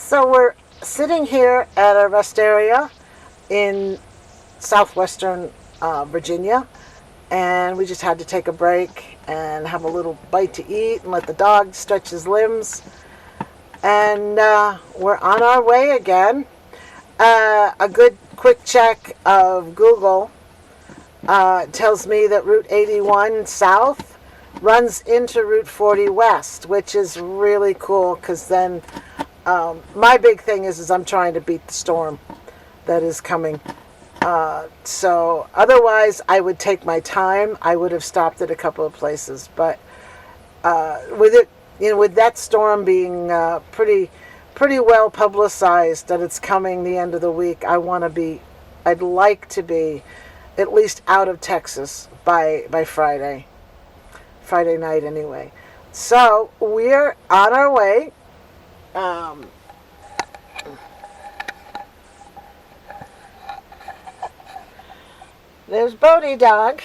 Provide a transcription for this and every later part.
So we're sitting here at a rest area in southwestern Virginia, and we just had to take a break and have a little bite to eat and let the dog stretch his limbs. And we're on our way again. A good quick check of Google tells me that Route 81 South runs into Route 40 West, which is really cool because then my big thing is I'm trying to beat the storm that is coming. So otherwise, I would take my time. I would have stopped at a couple of places, but with it, with that storm being pretty well publicized that it's coming the end of the week, I'd like to be at least out of Texas by Friday night anyway. So we're on our way. There's Bodie Dog.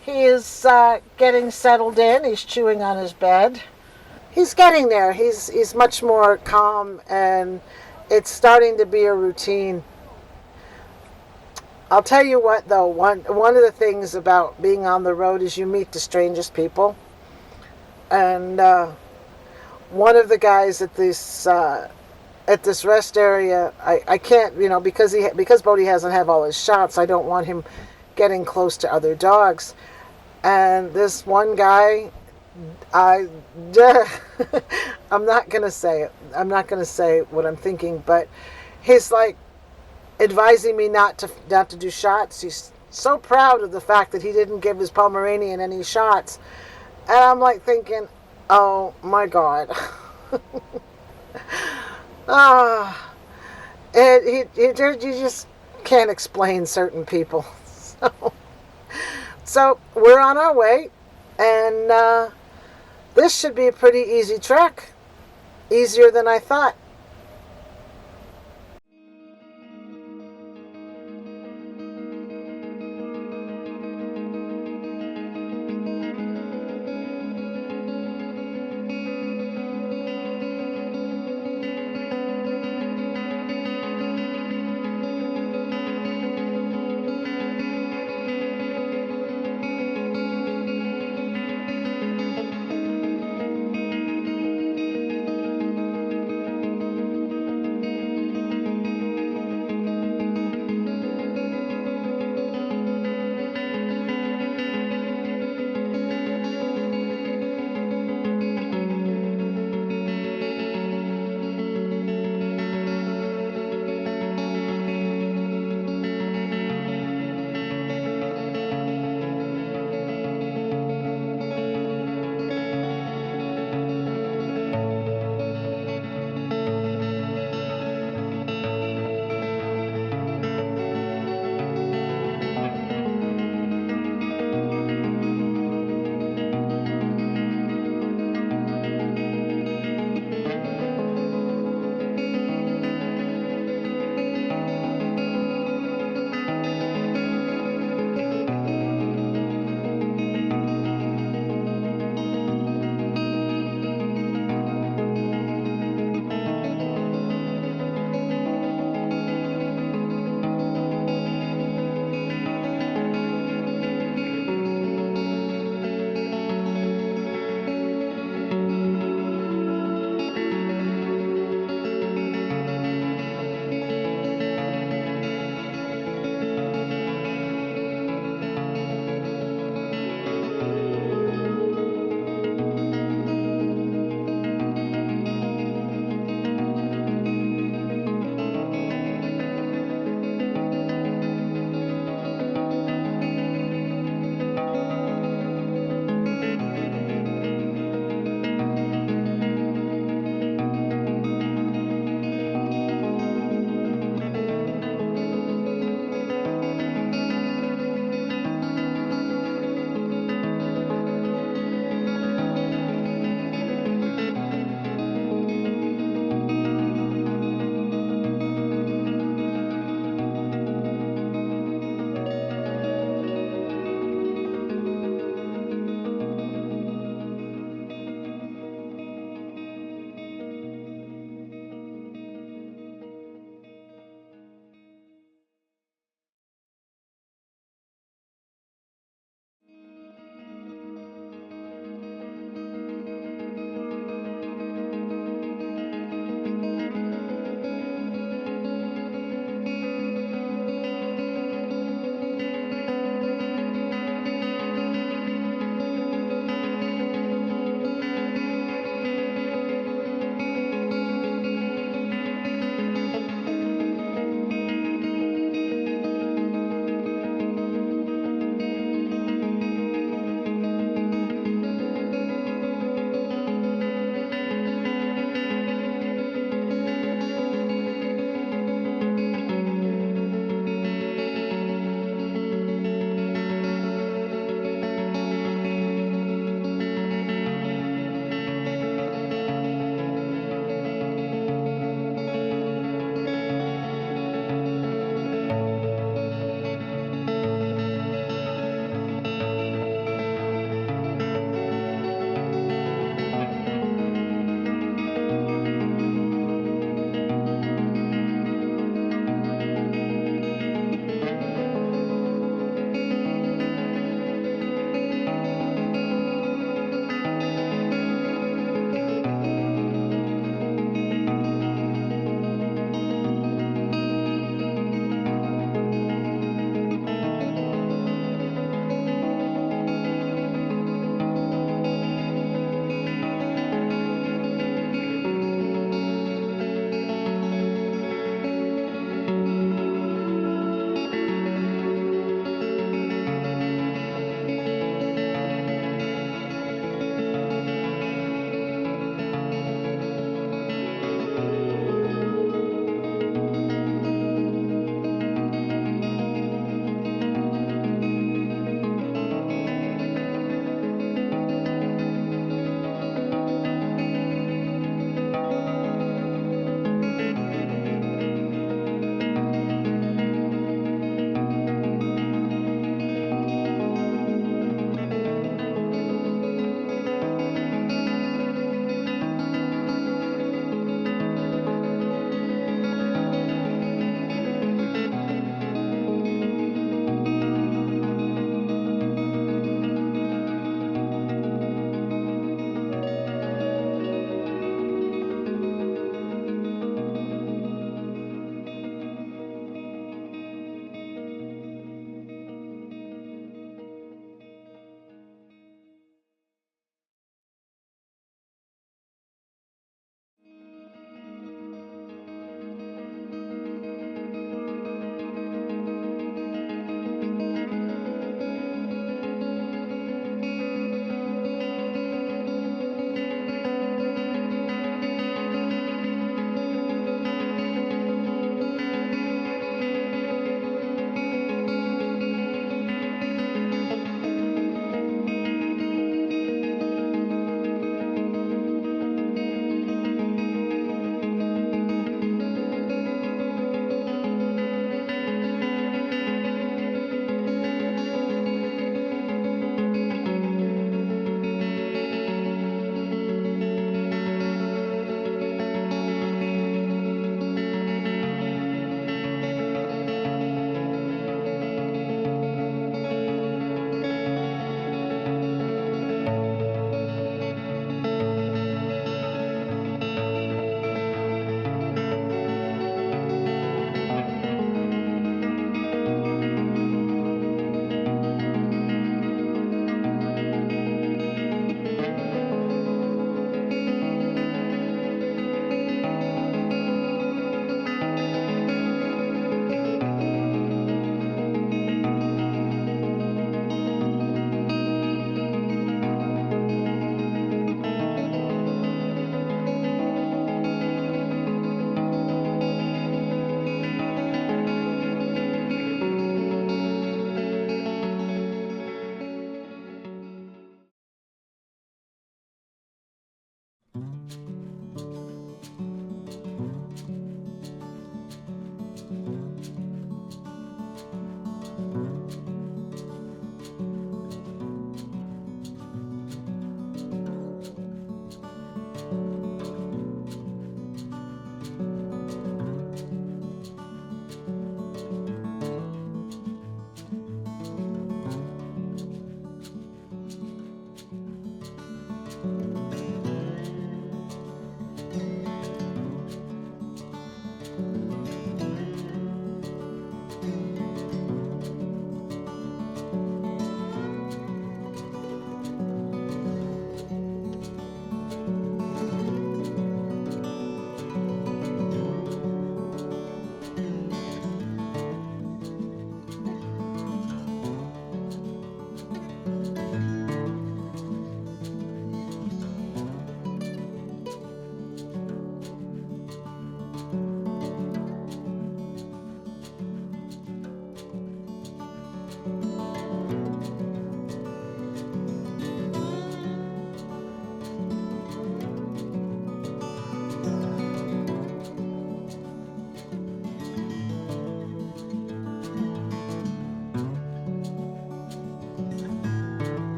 He is getting settled in. He's chewing on his bed. He's getting there. He's much more calm, and it's starting to be a routine. I'll tell you what, though, one of the things about being on the road is you meet the strangest people. And one of the guys at this rest area, I can't, because Bodie hasn't had all his shots, I don't want him getting close to other dogs. And this one guy, I'm not gonna say it. I'm not gonna say what I'm thinking, but he's like advising me not to do shots. He's so proud of the fact that he didn't give his Pomeranian any shots, and I'm like thinking, oh my God. You just can't explain certain people. So we're on our way, and this should be a pretty easy trek, easier than I thought.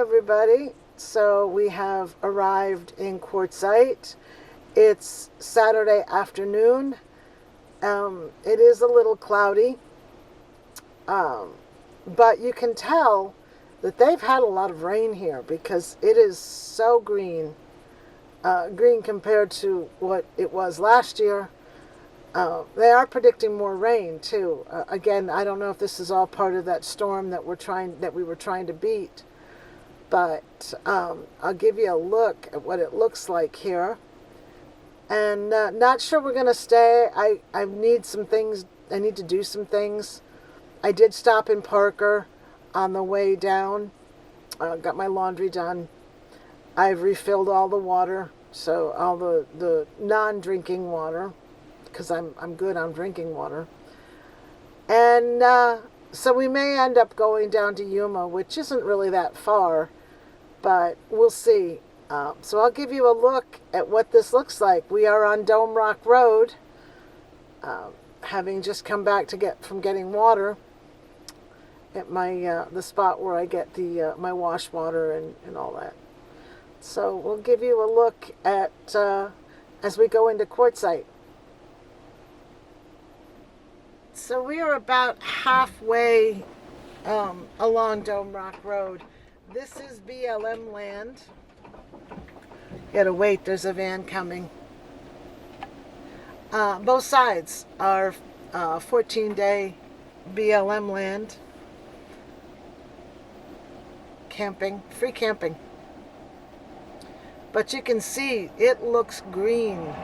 everybody. So we have arrived in Quartzsite. It's Saturday afternoon. It is a little cloudy, but you can tell that they've had a lot of rain here because it is so green, green compared to what it was last year. They are predicting more rain too. Again, I don't know if this is all part of that storm that we were trying to beat, but I'll give you a look at what it looks like here. And not sure we're gonna stay. I need some things. I need to do some things. I did stop in Parker on the way down. Got my laundry done. I've refilled all the water, so all the non-drinking water, because I'm good on drinking water. And so we may end up going down to Yuma, which isn't really that far, but we'll see. So I'll give you a look at what this looks like. We are on Dome Rock Road, having just come back from getting water at my the spot where I get my wash water and all that. So we'll give you a look at as we go into Quartzsite. So we are about halfway along Dome Rock Road. This is BLM land. Gotta wait, there's a van coming. Both sides are 14-day BLM land. Camping, free camping. But you can see it looks green.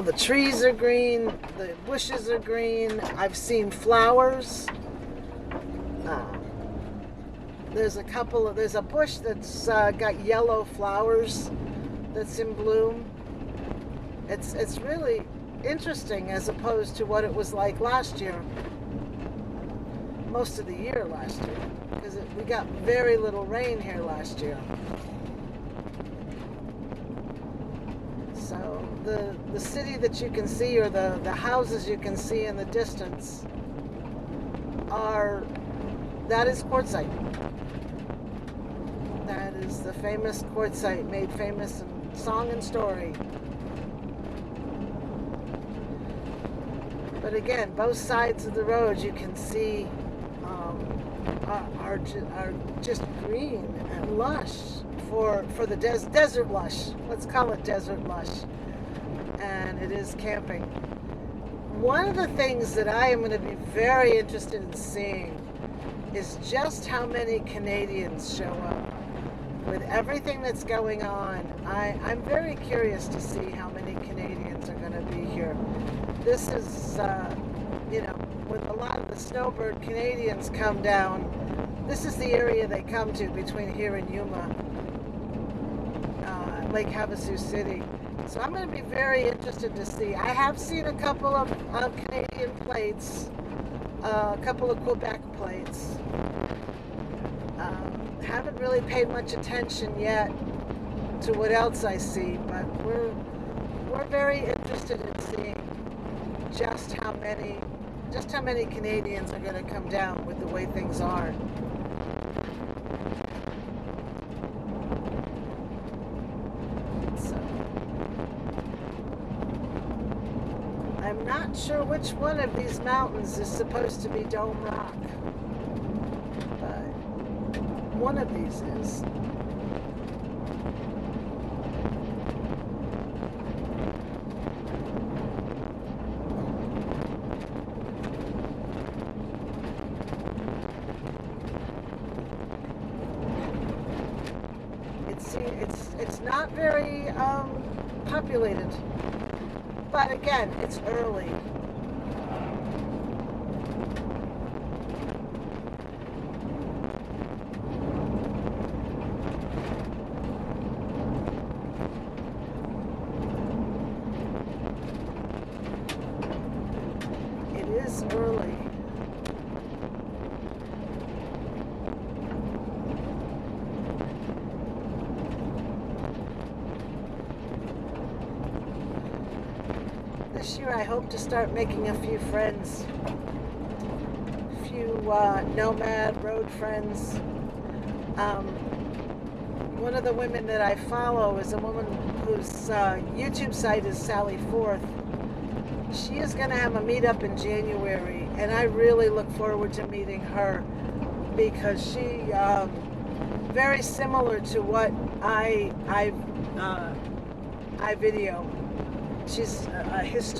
The trees are green, the bushes are green. I've seen flowers. There's a bush that's got yellow flowers that's in bloom. It's really interesting as opposed to what it was like last year. Most of the year last year, because we got very little rain here last year. So the city that you can see, or the houses you can see in the distance, that is Quartzsite. That is the famous Quartzsite, made famous in song and story. But again, both sides of the road you can see are just green and lush for the desert lush. Let's call it desert lush. And it is camping. One of the things that I am going to be very interested in seeing is just how many Canadians show up. With everything that's going on, I'm very curious to see how many Canadians are going to be here. This is, when a lot of the snowbird Canadians come down, this is the area they come to between here and Yuma, Lake Havasu City. So I'm going to be very interested to see. I have seen a couple of Canadian plates, a couple of Quebec plates. Haven't really paid much attention yet to what else I see, but we're very interested in seeing just how many Canadians are going to come down with the way things are. So I'm not sure which one of these mountains is supposed to be Dome Rock, but one of these is. It's not very populated, but again, it's early. It is early. this year I hope to start making a few friends. A few nomad road friends. One of the women that I follow is a woman whose YouTube site is Sally Forth. She is going to have a meetup in January, and I really look forward to meeting her because she very similar to what I video. She's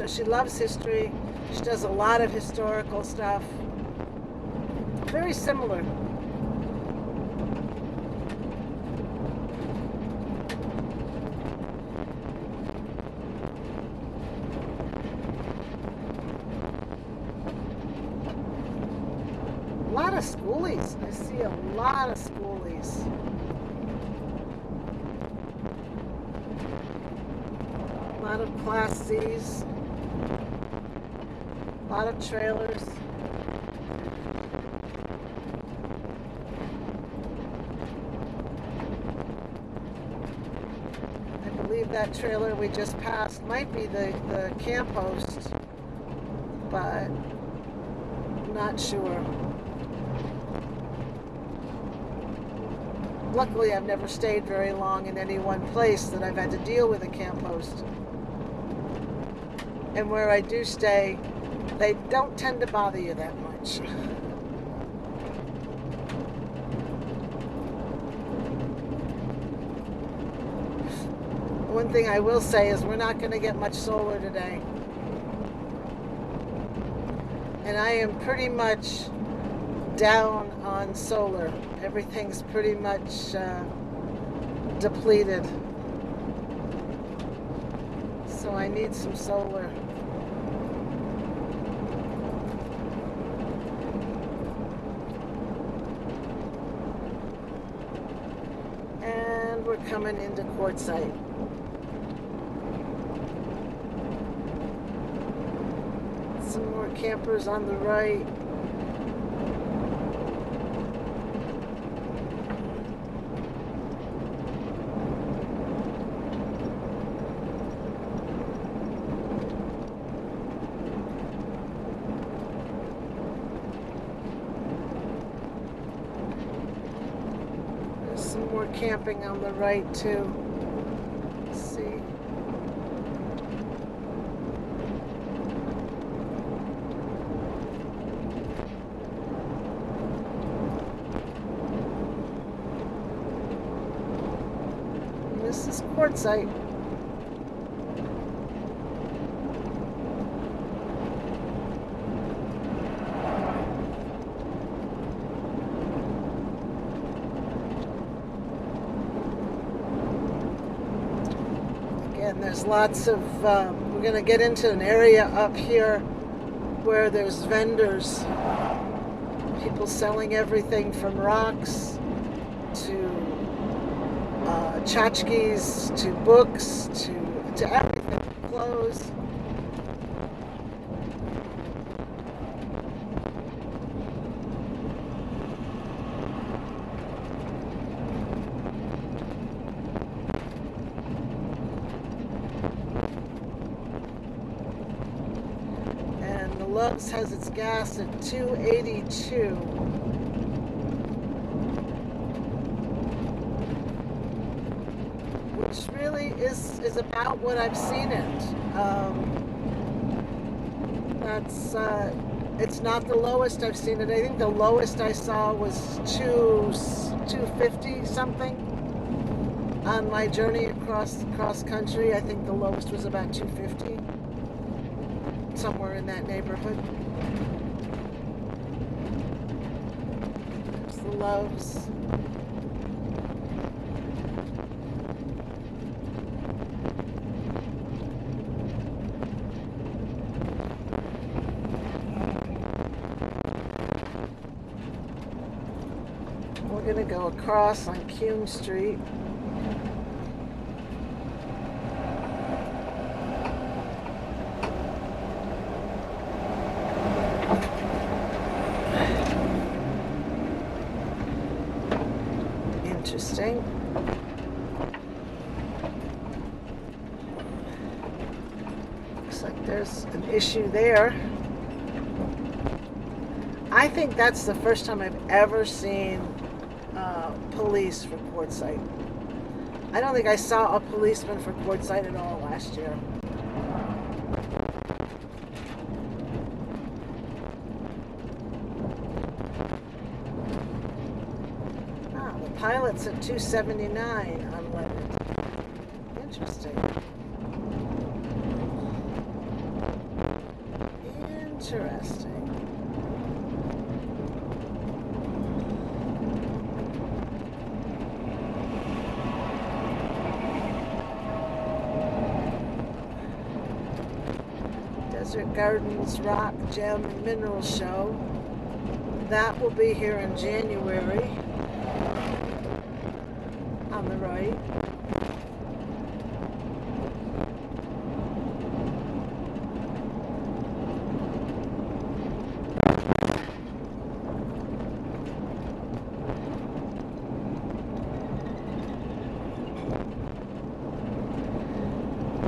she loves history. She does a lot of historical stuff. Very similar. A lot of schoolies. I see a lot of schoolies. A lot of Class C's. A lot of trailers. I believe that trailer we just passed might be the camp host, but I'm not sure. Luckily, I've never stayed very long in any one place that I've had to deal with a camp host. And where I do stay, they don't tend to bother you that much. One thing I will say is we're not going to get much solar today. And I am pretty much down on solar. Everything's pretty much depleted. So I need some solar. And we're coming into Quartzsite. Some more campers on the right. Some more camping on the right too. Let's see. And this is Quartzsite. And there's lots of, we're going to get into an area up here where there's vendors, people selling everything from rocks to tchotchkes to books to everything, clothes. Love's has its gas at 282. Which really is about what I've seen it. It's not the lowest I've seen it. I think the lowest I saw was 250 something. On my journey across country, I think the lowest was about 250. Somewhere in that neighborhood. There's the Loves. We're going to go across on Kuhn Street. Interesting. Looks like There's an issue there. I think that's the first time I've ever seen police for Quartzsite. I don't think I saw a policeman for Quartzsite at all last year. The pilot's at 279 unleaded. Interesting. Interesting. Desert Gardens Rock, Gem, and Mineral Show. That will be here in January. On the right.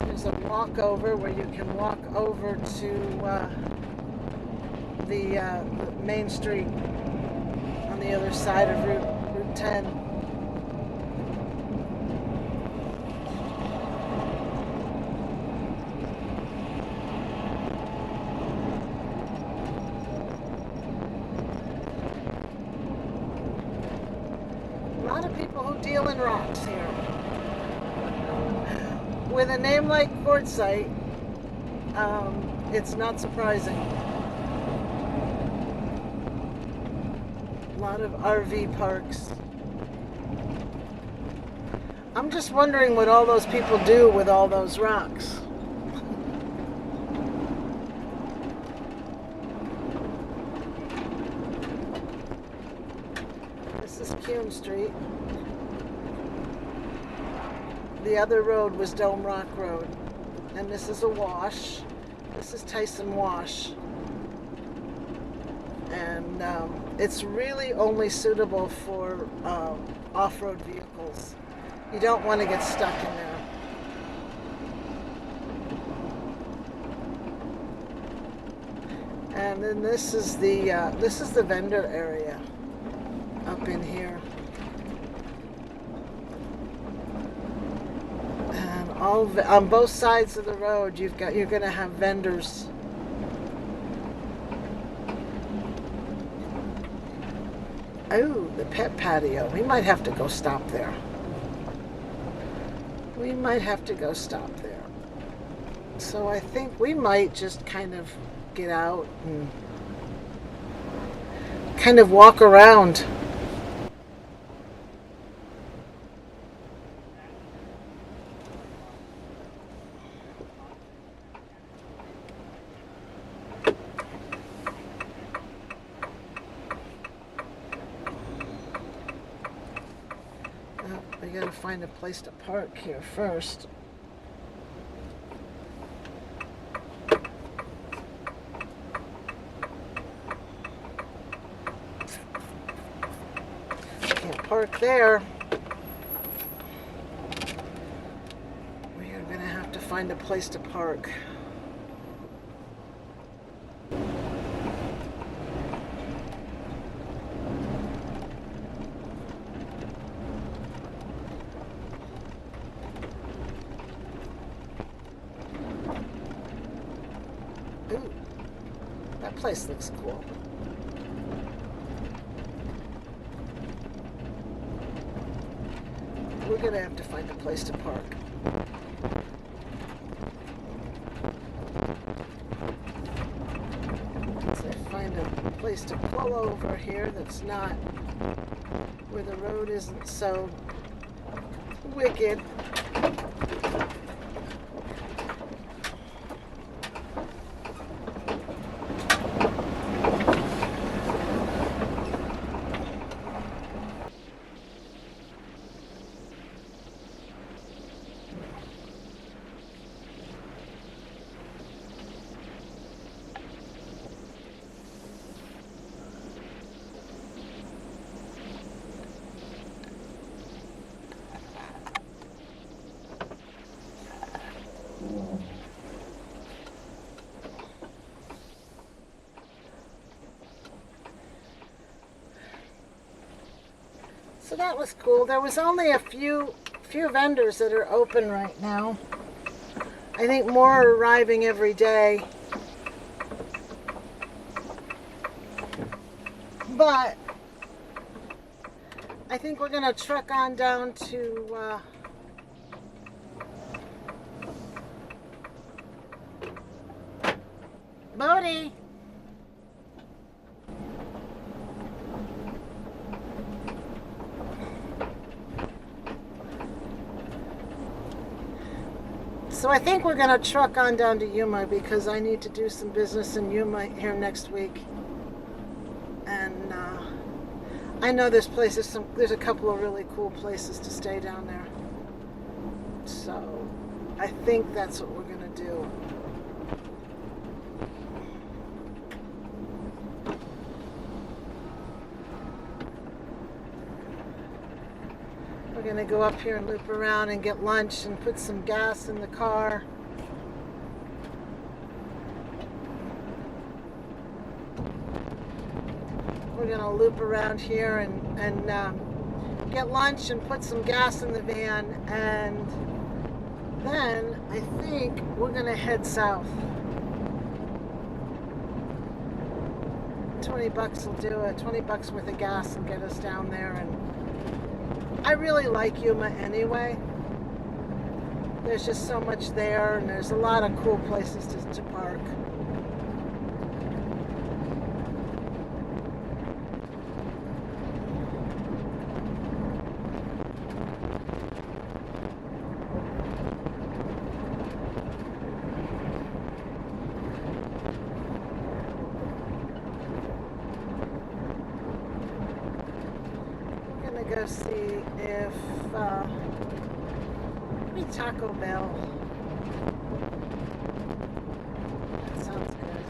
There's a walkover where you can walk over to the main street on the other side of Route 10. A lot of people who deal in rocks here. With a name like Quartzsite, it's not surprising. A lot of RV parks. I'm just wondering what all those people do with all those rocks. This is Kuhn Street. The other road was Dome Rock Road. And this is a wash. This is Tyson Wash. And it's really only suitable for off-road vehicles. You don't want to get stuck in there. And then this is the vendor area up in here. And on both sides of the road, you're going to have vendors. Oh, the pet patio. We might have to go stop there. We might have to go stop there. So I think we might just kind of get out and kind of walk around. We gotta find a place to park here first. Can't park there. We are gonna have to find a place to park. Ooh, that place looks cool. We're gonna have to find a place to park. So find a place to pull over here that's not where the road isn't so wicked. So that was cool. There was only a few vendors that are open right now. I think more are arriving every day. But I think we're gonna truck on down to Bodie. So I think we're gonna truck on down to Yuma because I need to do some business in Yuma here next week. And I know there's a couple of really cool places to stay down there. So I think that's what we're gonna do. We're gonna go up here and loop around and get lunch and put some gas in the car. We're gonna loop around here and get lunch and put some gas in the van, and then I think we're gonna head south. $20 will do it. $20 worth of gas will get us down there. And I really like Yuma anyway. There's just so much there, and there's a lot of cool places to park. Go see if maybe Taco Bell. That sounds good.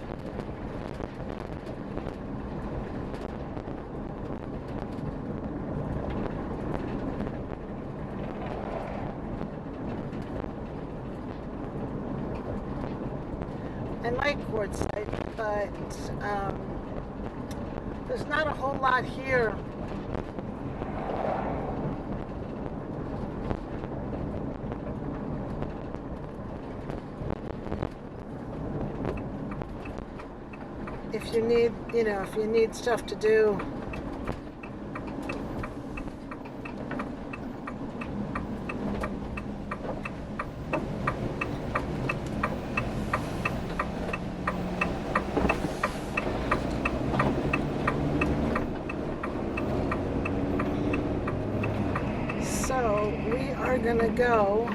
I like Quartzsite, but there's not a whole lot here. If you need stuff to do. So we are gonna go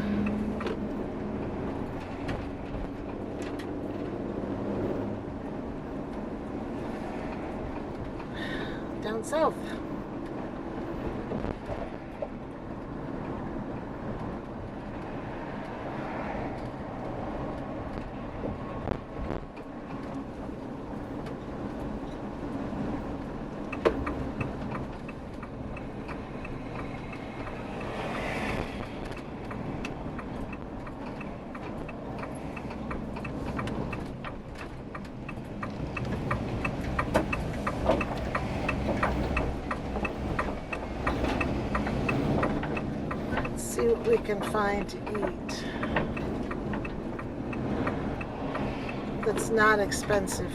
down south. See what we can find to eat that's not expensive.